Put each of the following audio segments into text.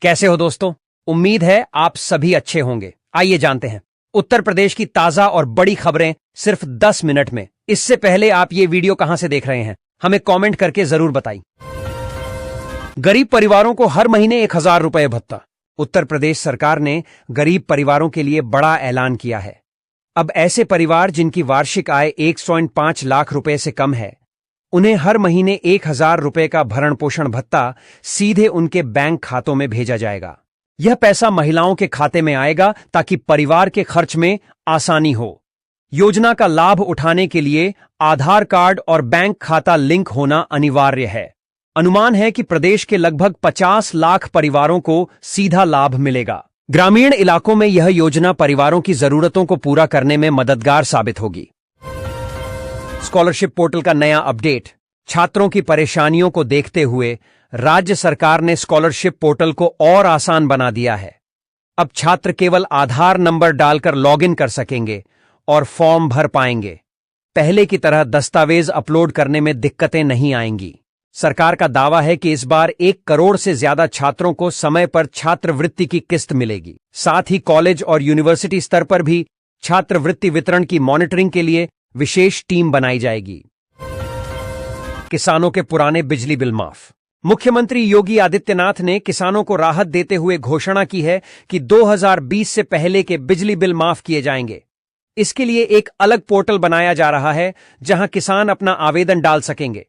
कैसे हो दोस्तों? उम्मीद है आप सभी अच्छे होंगे। आइए जानते हैं उत्तर प्रदेश की ताजा और बड़ी खबरें सिर्फ 10 मिनट में। इससे पहले आप ये वीडियो कहां से देख रहे हैं, हमें कमेंट करके जरूर बताइए। गरीब परिवारों को हर महीने 1,000 रुपए भत्ता। उत्तर प्रदेश सरकार ने गरीब परिवारों के लिए बड़ा ऐलान किया है। अब ऐसे परिवार जिनकी वार्षिक आय 1.5 लाख रुपए से कम है, उन्हें हर महीने 1,000 रुपए का भरण पोषण भत्ता सीधे उनके बैंक खातों में भेजा जाएगा। यह पैसा महिलाओं के खाते में आएगा ताकि परिवार के खर्च में आसानी हो। योजना का लाभ उठाने के लिए आधार कार्ड और बैंक खाता लिंक होना अनिवार्य है। अनुमान है कि प्रदेश के लगभग 50 लाख परिवारों को सीधा लाभ मिलेगा। ग्रामीण इलाकों में यह योजना परिवारों की जरूरतों को पूरा करने में मददगार साबित होगी। स्कॉलरशिप पोर्टल का नया अपडेट। छात्रों की परेशानियों को देखते हुए राज्य सरकार ने स्कॉलरशिप पोर्टल को और आसान बना दिया है। अब छात्र केवल आधार नंबर डालकर लॉगिन कर सकेंगे और फॉर्म भर पाएंगे। पहले की तरह दस्तावेज अपलोड करने में दिक्कतें नहीं आएंगी। सरकार का दावा है कि इस बार 1 करोड़ से ज्यादा छात्रों को समय पर छात्रवृत्ति की किस्त मिलेगी। साथ ही कॉलेज और यूनिवर्सिटी स्तर पर भी छात्रवृत्ति वितरण की मॉनिटरिंग के लिए विशेष टीम बनाई जाएगी। किसानों के पुराने बिजली बिल माफ। मुख्यमंत्री योगी आदित्यनाथ ने किसानों को राहत देते हुए घोषणा की है कि 2020 से पहले के बिजली बिल माफ किए जाएंगे। इसके लिए एक अलग पोर्टल बनाया जा रहा है जहां किसान अपना आवेदन डाल सकेंगे।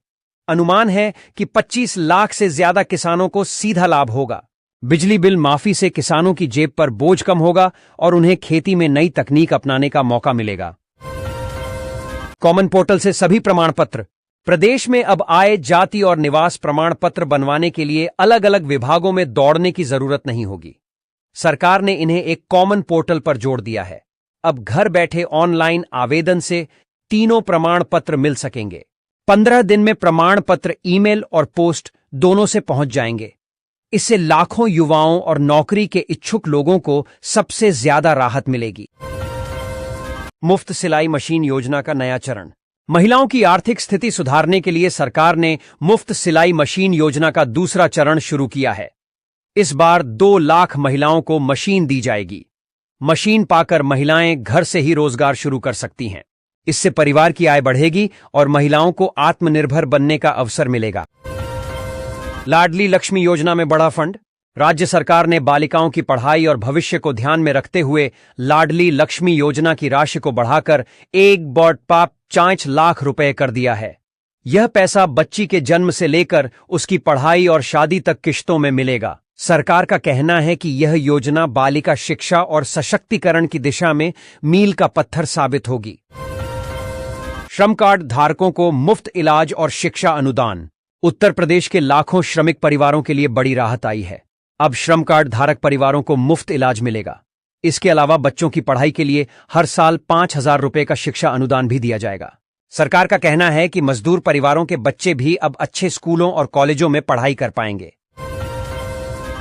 अनुमान है कि 25 लाख से ज्यादा किसानों को सीधा लाभ होगा। बिजली बिल माफी से किसानों की जेब पर बोझ कम होगा और उन्हें खेती में नई तकनीक अपनाने का मौका मिलेगा। कॉमन पोर्टल से सभी प्रमाण पत्र। प्रदेश में अब आय, जाति और निवास प्रमाण पत्र बनवाने के लिए अलग अलग विभागों में दौड़ने की जरूरत नहीं होगी। सरकार ने इन्हें एक कॉमन पोर्टल पर जोड़ दिया है। अब घर बैठे ऑनलाइन आवेदन से तीनों प्रमाण पत्र मिल सकेंगे। 15 दिन में प्रमाण पत्र ईमेल और पोस्ट दोनों से पहुंच जाएंगे। इससे लाखों युवाओं और नौकरी के इच्छुक लोगों को सबसे ज्यादा राहत मिलेगी। मुफ्त सिलाई मशीन योजना का नया चरण। महिलाओं की आर्थिक स्थिति सुधारने के लिए सरकार ने मुफ्त सिलाई मशीन योजना का दूसरा चरण शुरू किया है। इस बार 2 लाख महिलाओं को मशीन दी जाएगी। मशीन पाकर महिलाएं घर से ही रोजगार शुरू कर सकती हैं। इससे परिवार की आय बढ़ेगी और महिलाओं को आत्मनिर्भर बनने का अवसर मिलेगा। लाडली लक्ष्मी योजना में बड़ा फंड। राज्य सरकार ने बालिकाओं की पढ़ाई और भविष्य को ध्यान में रखते हुए लाडली लक्ष्मी योजना की राशि को बढ़ाकर 1.5 लाख रुपए कर दिया है। यह पैसा बच्ची के जन्म से लेकर उसकी पढ़ाई और शादी तक किश्तों में मिलेगा। सरकार का कहना है कि यह योजना बालिका शिक्षा और सशक्तिकरण की दिशा में मील का पत्थर साबित होगी। श्रम कार्ड धारकों को मुफ्त इलाज और शिक्षा अनुदान। उत्तर प्रदेश के लाखों श्रमिक परिवारों के लिए बड़ी राहत आई है। अब श्रम कार्ड धारक परिवारों को मुफ्त इलाज मिलेगा। इसके अलावा बच्चों की पढ़ाई के लिए हर साल 5,000 रुपए का शिक्षा अनुदान भी दिया जाएगा। सरकार का कहना है कि मजदूर परिवारों के बच्चे भी अब अच्छे स्कूलों और कॉलेजों में पढ़ाई कर पाएंगे।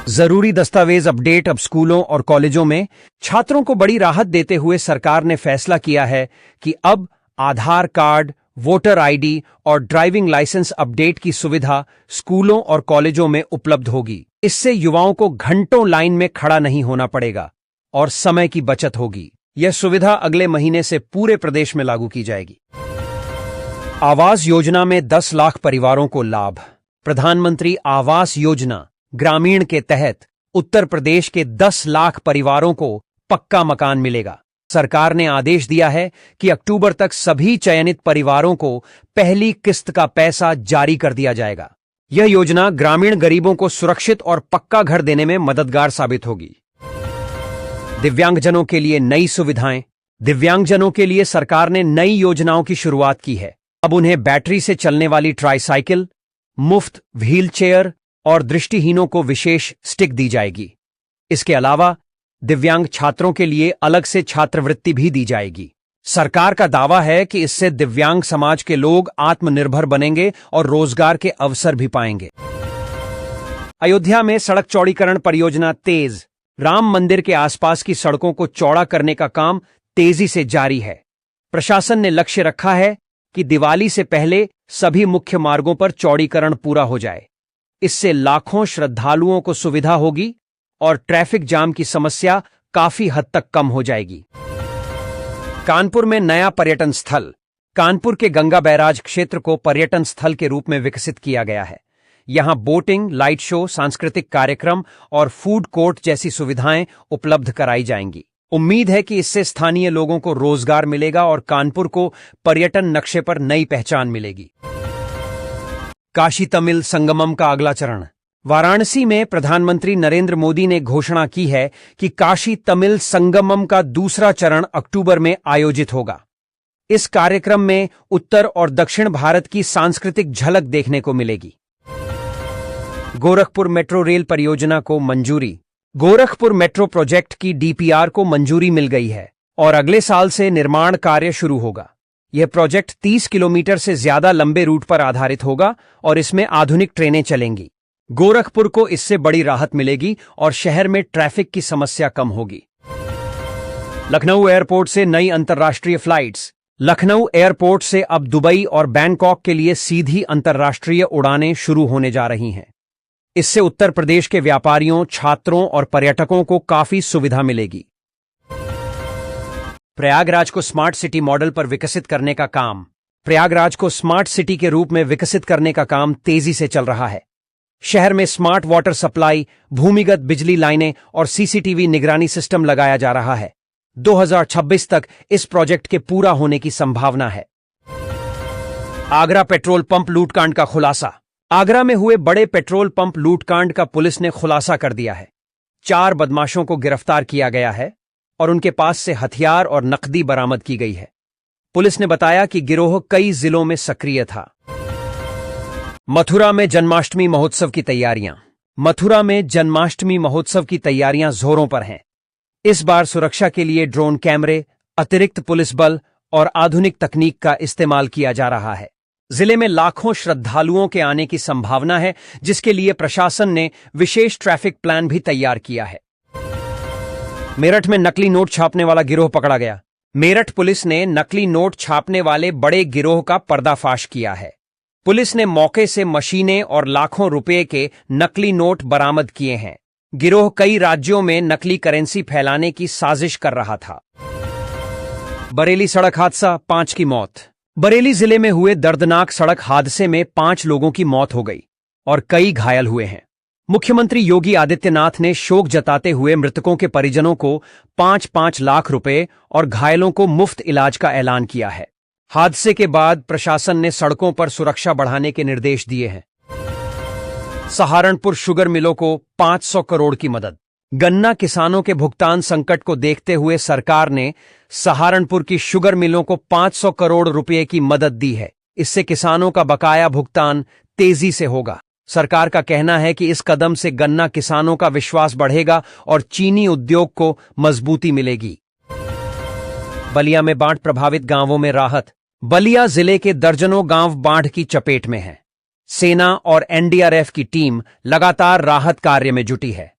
जरूरी दस्तावेज अपडेट। अब स्कूलों और कॉलेजों में छात्रों को बड़ी राहत देते हुए सरकार ने फैसला किया है कि अब आधार कार्ड, वोटर आईडी और ड्राइविंग लाइसेंस अपडेट की सुविधा स्कूलों और कॉलेजों में उपलब्ध होगी। इससे युवाओं को घंटों लाइन में खड़ा नहीं होना पड़ेगा और समय की बचत होगी। यह सुविधा अगले महीने से पूरे प्रदेश में लागू की जाएगी। आवास योजना में 10 लाख परिवारों को लाभ। प्रधानमंत्री आवास योजना ग्रामीण के तहत उत्तर प्रदेश के 10 लाख परिवारों को पक्का मकान मिलेगा। सरकार ने आदेश दिया है कि अक्टूबर तक सभी चयनित परिवारों को पहली किस्त का पैसा जारी कर दिया जाएगा। यह योजना ग्रामीण गरीबों को सुरक्षित और पक्का घर देने में मददगार साबित होगी। दिव्यांगजनों के लिए नई सुविधाएं। दिव्यांगजनों के लिए सरकार ने नई योजनाओं की शुरुआत की है। अब उन्हें बैटरी से चलने वाली ट्राईसाइकिल, मुफ्त व्हील चेयर और दृष्टिहीनों को विशेष स्टिक दी जाएगी। इसके अलावा दिव्यांग छात्रों के लिए अलग से छात्रवृत्ति भी दी जाएगी। सरकार का दावा है कि इससे दिव्यांग समाज के लोग आत्मनिर्भर बनेंगे और रोजगार के अवसर भी पाएंगे। अयोध्या में सड़क चौड़ीकरण परियोजना तेज। राम मंदिर के आसपास की सड़कों को चौड़ा करने का काम तेजी से जारी है। प्रशासन ने लक्ष्य रखा है कि दिवाली से पहले सभी मुख्य मार्गों पर चौड़ीकरण पूरा हो जाए। इससे लाखों श्रद्धालुओं को सुविधा होगी और ट्रैफिक जाम की समस्या काफी हद तक कम हो जाएगी। कानपुर में नया पर्यटन स्थल। कानपुर के गंगा बैराज क्षेत्र को पर्यटन स्थल के रूप में विकसित किया गया है। यहां बोटिंग, लाइट शो, सांस्कृतिक कार्यक्रम और फूड कोर्ट जैसी सुविधाएं उपलब्ध कराई जाएंगी। उम्मीद है कि इससे स्थानीय लोगों को रोजगार मिलेगा और कानपुर को पर्यटन नक्शे पर नई पहचान मिलेगी। काशी तमिल संगमम का अगला चरण। वाराणसी में प्रधानमंत्री नरेंद्र मोदी ने घोषणा की है कि काशी तमिल संगमम का दूसरा चरण अक्टूबर में आयोजित होगा। इस कार्यक्रम में उत्तर और दक्षिण भारत की सांस्कृतिक झलक देखने को मिलेगी। गोरखपुर मेट्रो रेल परियोजना को मंजूरी। गोरखपुर मेट्रो प्रोजेक्ट की डीपीआर को मंजूरी मिल गई है और अगले साल से निर्माण कार्य शुरू होगा। यह प्रोजेक्ट 30 किलोमीटर से ज्यादा लंबे रूट पर आधारित होगा और इसमें आधुनिक ट्रेनें चलेंगी। गोरखपुर को इससे बड़ी राहत मिलेगी और शहर में ट्रैफिक की समस्या कम होगी। लखनऊ एयरपोर्ट से नई अंतर्राष्ट्रीय फ्लाइट्स। लखनऊ एयरपोर्ट से अब दुबई और बैंकॉक के लिए सीधी अंतर्राष्ट्रीय उड़ानें शुरू होने जा रही हैं। इससे उत्तर प्रदेश के व्यापारियों, छात्रों और पर्यटकों को काफी सुविधा मिलेगी। प्रयागराज को स्मार्ट सिटी मॉडल पर विकसित करने का काम। प्रयागराज को स्मार्ट सिटी के रूप में विकसित करने का काम तेजी से चल रहा है। शहर में स्मार्ट वाटर सप्लाई, भूमिगत बिजली लाइनें और सीसीटीवी निगरानी सिस्टम लगाया जा रहा है। 2026 तक इस प्रोजेक्ट के पूरा होने की संभावना है। आगरा पेट्रोल पंप लूटकांड का खुलासा। आगरा में हुए बड़े पेट्रोल पंप लूटकांड का पुलिस ने खुलासा कर दिया है। 4 बदमाशों को गिरफ्तार किया गया है और उनके पास से हथियार और नकदी बरामद की गई है। पुलिस ने बताया कि गिरोह कई जिलों में सक्रिय था। मथुरा में जन्माष्टमी महोत्सव की तैयारियां। मथुरा में जन्माष्टमी महोत्सव की तैयारियां जोरों पर हैं। इस बार सुरक्षा के लिए ड्रोन कैमरे, अतिरिक्त पुलिस बल और आधुनिक तकनीक का इस्तेमाल किया जा रहा है। जिले में लाखों श्रद्धालुओं के आने की संभावना है, जिसके लिए प्रशासन ने विशेष ट्रैफिक प्लान भी तैयार किया है। मेरठ में नकली नोट छापने वाला गिरोह पकड़ा गया। मेरठ पुलिस ने नकली नोट छापने वाले बड़े गिरोह का पर्दाफाश किया है। पुलिस ने मौके से मशीनें और लाखों रुपए के नकली नोट बरामद किए हैं। गिरोह कई राज्यों में नकली करेंसी फैलाने की साजिश कर रहा था। बरेली सड़क हादसा, 5 की मौत। बरेली जिले में हुए दर्दनाक सड़क हादसे में 5 लोगों की मौत हो गई और कई घायल हुए हैं। मुख्यमंत्री योगी आदित्यनाथ ने शोक जताते हुए मृतकों के परिजनों को 5-5 लाख रुपए और घायलों को मुफ्त इलाज का ऐलान किया है। हादसे के बाद प्रशासन ने सड़कों पर सुरक्षा बढ़ाने के निर्देश दिए हैं। सहारनपुर शुगर मिलों को 500 करोड़ की मदद। गन्ना किसानों के भुगतान संकट को देखते हुए सरकार ने सहारनपुर की शुगर मिलों को 500 करोड़ रुपए की मदद दी है। इससे किसानों का बकाया भुगतान तेजी से होगा। सरकार का कहना है कि इस कदम से गन्ना किसानों का विश्वास बढ़ेगा और चीनी उद्योग को मजबूती मिलेगी। बलिया में बाढ़ प्रभावित गांवों में राहत। बलिया जिले के दर्जनों गांव बाढ़ की चपेट में हैं। सेना और एनडीआरएफ की टीम लगातार राहत कार्य में जुटी है।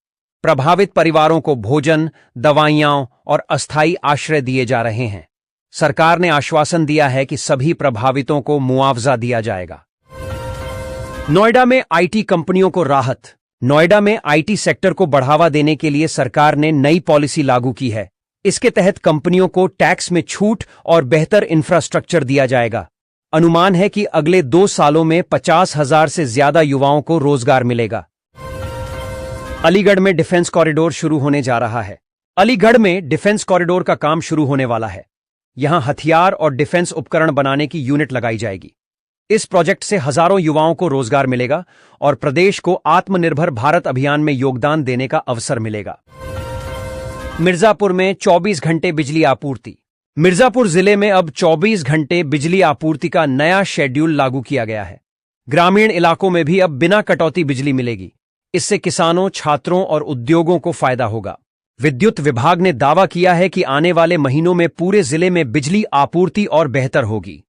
प्रभावित परिवारों को भोजन, दवाइयां और अस्थायी आश्रय दिए जा रहे हैं। सरकार ने आश्वासन दिया है कि सभी प्रभावितों को मुआवजा दिया जाएगा। नोएडा में आईटी कंपनियों को राहत। नोएडा में आईटी सेक्टर को बढ़ावा देने के लिए सरकार ने नई पॉलिसी लागू की है। इसके तहत कंपनियों को टैक्स में छूट और बेहतर इंफ्रास्ट्रक्चर दिया जाएगा। अनुमान है कि अगले 2 सालों में 50,000 से ज्यादा युवाओं को रोजगार मिलेगा। अलीगढ़ में डिफेंस कॉरिडोर शुरू होने जा रहा है। अलीगढ़ में डिफेंस कॉरिडोर का काम शुरू होने वाला है। यहां हथियार और डिफेंस उपकरण बनाने की यूनिट लगाई जाएगी। इस प्रोजेक्ट से हजारों युवाओं को रोजगार मिलेगा और प्रदेश को आत्मनिर्भर भारत अभियान में योगदान देने का अवसर मिलेगा। मिर्जापुर में 24 घंटे बिजली आपूर्ति। मिर्जापुर जिले में अब 24 घंटे बिजली आपूर्ति का नया शेड्यूल लागू किया गया है। ग्रामीण इलाकों में भी अब बिना कटौती बिजली मिलेगी। इससे किसानों, छात्रों और उद्योगों को फायदा होगा। विद्युत विभाग ने दावा किया है कि आने वाले महीनों में पूरे जिले में बिजली आपूर्ति और बेहतर होगी।